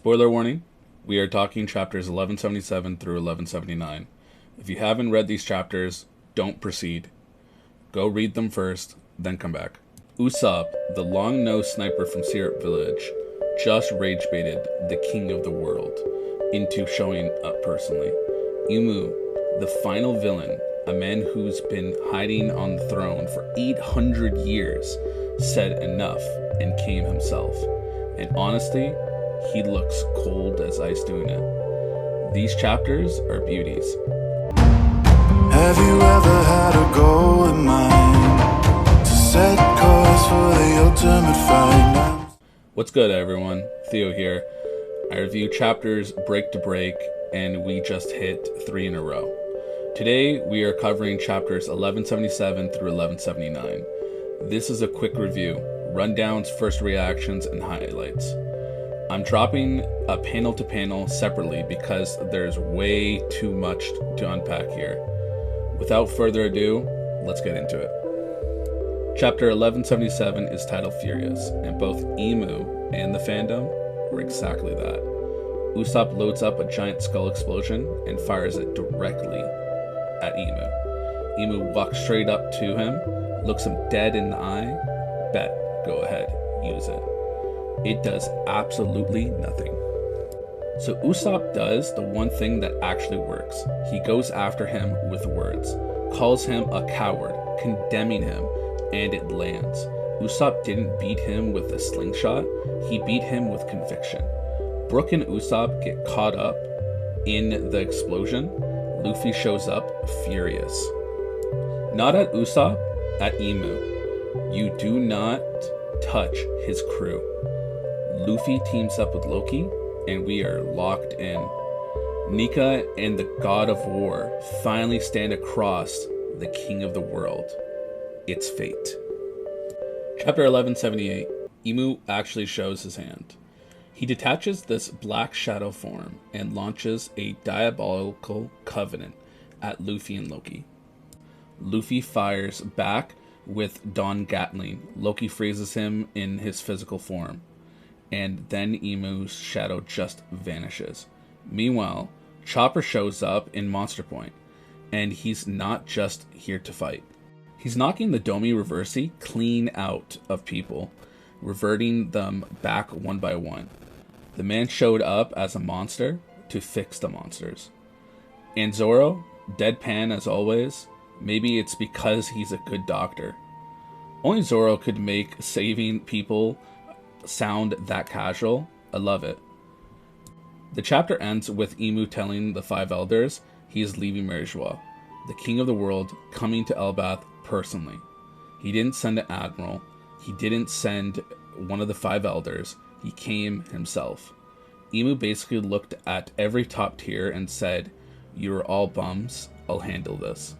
Spoiler warning, we are talking chapters 1177 through 1179. If you haven't read these chapters, don't proceed. Go read them first, then come back. Usopp, the long-nosed sniper from Syrup Village, just rage baited the king of the world into showing up personally. IMU, the final villain, a man who's been hiding on the throne for 800 years, said enough and came himself. And honestly, he looks cold as ice doing it. These chapters are beauties. Have you ever had a goal in mind to set course for the ultimate fight? What's good, everyone? Theo here. I review chapters break to break, and we just hit 3 in a row. Today, we are covering chapters 1177 through 1179. This is a quick review, rundowns, first reactions, and highlights. I'm dropping a panel to panel separately because there's way too much to unpack here. Without further ado, let's get into it. Chapter 1177 is titled Furious, and both IMU and the fandom were exactly that. Usopp loads up a giant skull explosion and fires it directly at IMU. IMU walks straight up to him, looks him dead in the eye. Bet, go ahead, use it. It does absolutely nothing. So Usopp does the one thing that actually works. He goes after him with words, calls him a coward, condemning him, and it lands. Usopp didn't beat him with a slingshot, he beat him with conviction. Brook and Usopp get caught up in the explosion. Luffy shows up furious. Not at Usopp, at IMU. You do not touch his crew. Luffy teams up with Loki, and we are locked in. Nika and the God of War finally stand across the King of the World. It's fate. Chapter 1178. IMU actually shows his hand. He detaches this black shadow form and launches a diabolical covenant at Luffy and Loki. Luffy fires back with Dawn Gatling. Loki freezes him in his physical form, and then IMU's shadow just vanishes. Meanwhile, Chopper shows up in Monster Point, and he's not just here to fight. He's knocking the Domi Reversi clean out of people, reverting them back one by one. The man showed up as a monster to fix the monsters. And Zoro, deadpan as always. Maybe it's because he's a good doctor. Only Zoro could make saving people sound that casual. I love it. The chapter ends with IMU telling the 5 elders he is leaving Marijois, the king of the world, coming to Elbath personally. He didn't send an admiral. He didn't send one of the 5 elders. He came himself. IMU basically looked at every top tier and said, "You're all bums. I'll handle this."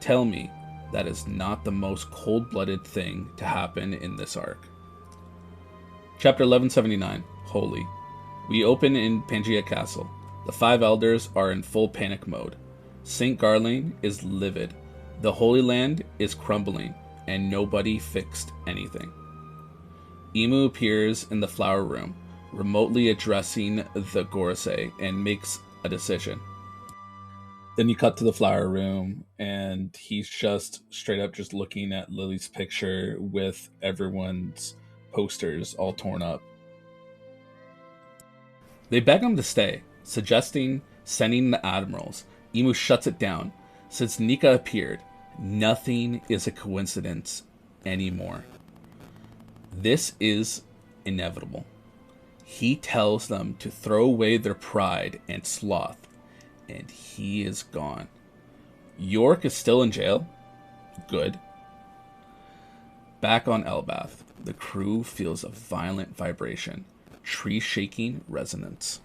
Tell me that is not the most cold-blooded thing to happen in this arc. Chapter 1179, Holy. We open in Pangaea Castle. The 5 elders are in full panic mode. St. Garling is livid. The Holy Land is crumbling, and nobody fixed anything. IMU appears in the flower room, remotely addressing the Gorosei, and makes a decision. Then you cut to the flower room, and he's just straight up just looking at Lily's picture with everyone's posters all torn up. They beg him to stay, suggesting sending the admirals. IMU shuts it down. Since Nika appeared, nothing is a coincidence anymore. This is inevitable. He tells them to throw away their pride and sloth, and he is gone. York is still in jail. Good. Back on Elbath, the crew feels a violent vibration, tree-shaking resonance.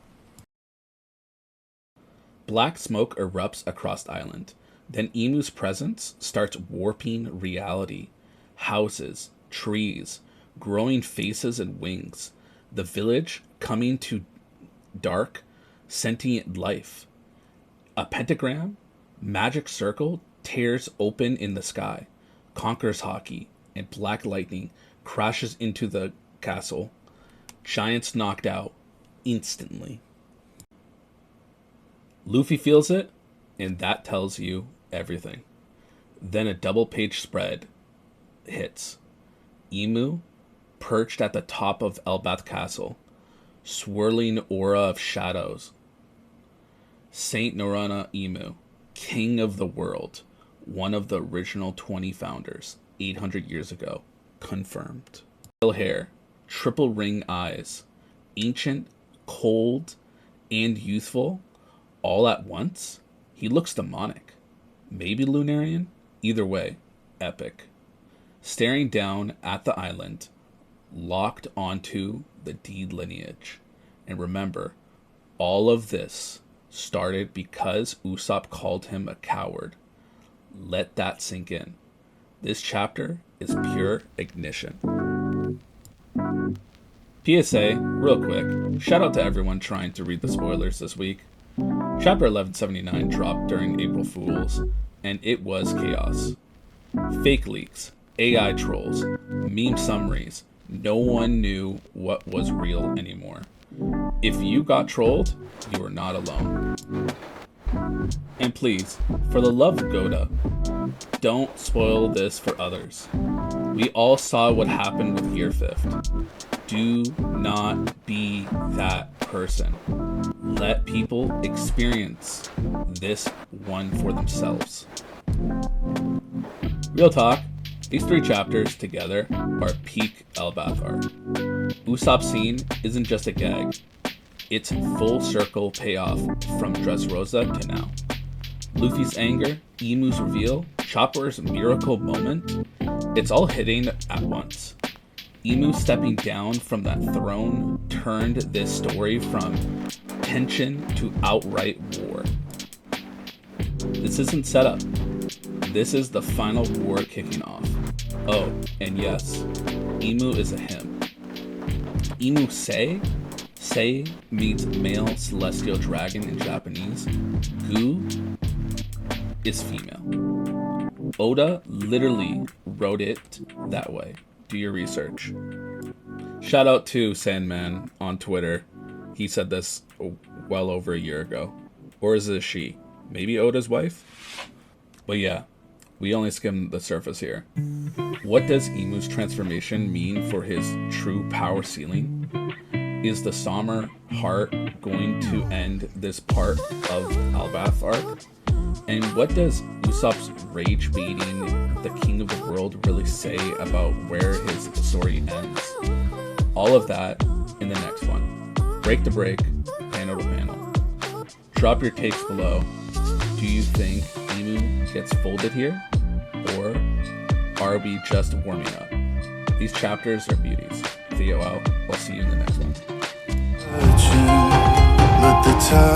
Black smoke erupts across the island. Then IMU's presence starts warping reality. Houses, trees, growing faces and wings. The village coming to dark, sentient life. A pentagram, magic circle, tears open in the sky. Conquers hockey, and black lightning crashes into the castle. Giants knocked out. instantly. Luffy feels it, and that tells you everything. Then a double-page spread hits. IMU, perched at the top of Elbath Castle, swirling aura of shadows. Saint Norana IMU, king of the world, one of the original 20 founders, 800 years ago, confirmed. Pale hair, triple ring eyes, ancient, cold, and youthful, all at once. He looks demonic. Maybe Lunarian? Either way, epic. Staring down at the island, locked onto the Deed lineage. And remember, all of this started because Usopp called him a coward. Let that sink in. This chapter is pure ignition. PSA, real quick, shout out to everyone trying to read the spoilers this week. Chapter 1179 dropped during April Fools, and it was chaos. Fake leaks, AI trolls, meme summaries. No one knew what was real anymore. If you got trolled, you were not alone. And please, for the love of Goda, don't spoil this for others. We all saw what happened with Gear Fifth. Do not be that person. Let people experience this one for themselves. Real talk, these 3 chapters together are peak Elbath art. Usopp's scene isn't just a gag. It's full circle payoff from Dressrosa to now. Luffy's anger, Imu's reveal, Chopper's miracle moment, it's all hitting at once. Imu stepping down from that throne turned this story from tension to outright war. This isn't setup. This is the final war kicking off. Oh, and yes, Imu is a him. Imu Sei? Sei means male celestial dragon in Japanese. Gu is female. Oda literally wrote it that way. Do your research. Shout out to Sandman on Twitter. He said this well over a year ago. Or is it a she? Maybe Oda's wife? But yeah, we only skimmed the surface here. What does Imu's transformation mean for his true power ceiling? Is the Sommer heart going to end this part of Elbath arc? And what does Usopp's rage baiting the king of the world really say about where his story ends? All of that in the next one. Break to break, panel to panel. Drop your takes below. Do you think Imu gets folded here? Or are we just warming up? These chapters are beauties. Theo out. I'll see you in the next one. Let the tide